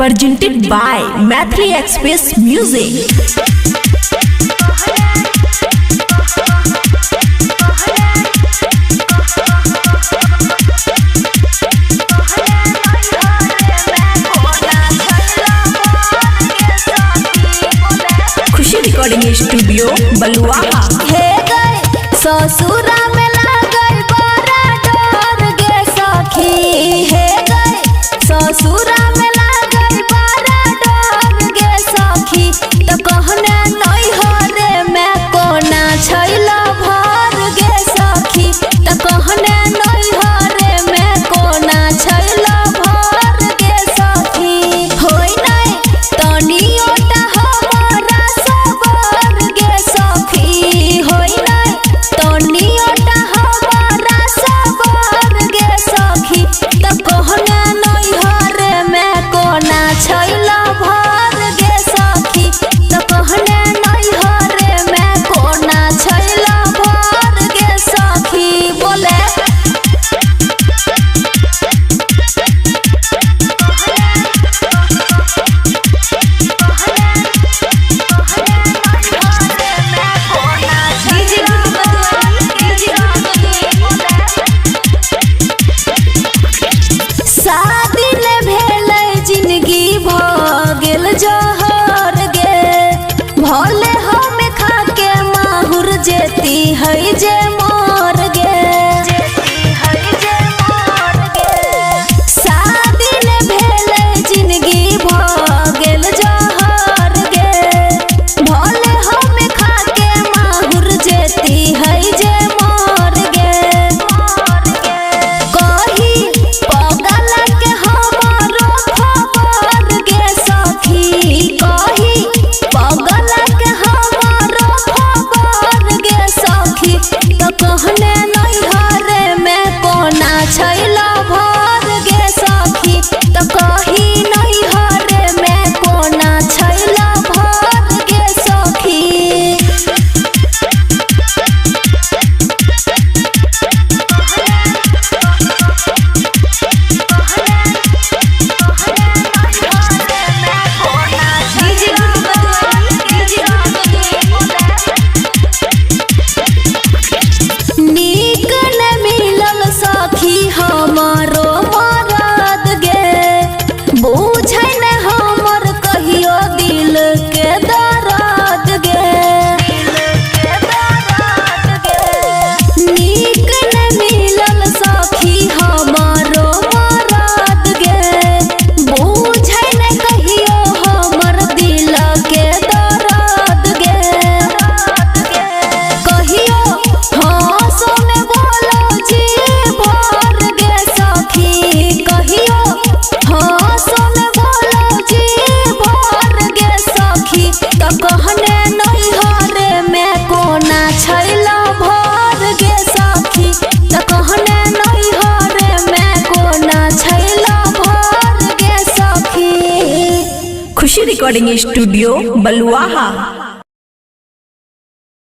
presented by Mathri Express Music. खुशी recording studio Baluaha. हे गए ससुरा में लागल बड़ा डर गे सखी, हे गए ससुरा में लागल बड़ा डर गे सखी, तो कहने नैहरे में कोना छैला भर गे सखी, तो कहने नैहरे में कोना छैला भर गे सखी। होई नहीं तनियोटा हमारा सबर गे सखी, होई नहीं तनियोटा हमारा सबर गे सखी, तो कहने नैहरे में कोना छैला भर गे सखी, तो कहने नैहरे में कोना छैला भर गे सखी। बोले शादी ने भेलै जिंदगी भ गेल जहर गे, भले हम खाके माहुर जेती है जे मर गे, शादी ने भेलै जिंदगी भ गेल जहर गे, भले हम खाके माहुर जेती है जे मर गे। कही पगला के हमारो खबर गे सखी, कही पगला के हमारो खबर गे सखी, तो कहने नैहरे में कोना छैला भर गे सखी, तो कही नैहरे में कोना छैला भर गे सखी। नीक न मिलल सखी हमारो मरद गे, बुझै न हमर कहियो दिल के दर्द गे, नीक न मिलल सखी हमारो मरद गे, बुझै न कहियो हमर दिल के दर्द गे। कहियो हाँ सोने बोलो जी भर गे सखी, कहियो हाँ सोने बोलो जी भर गे सखी, तो कहने नैहरे में कोना छैला भर गे सखी, तो कहने नैहरे में कोना छैला भर गे सखी। खुशी रिकॉर्डिंग स्टूडियो बलुआहा।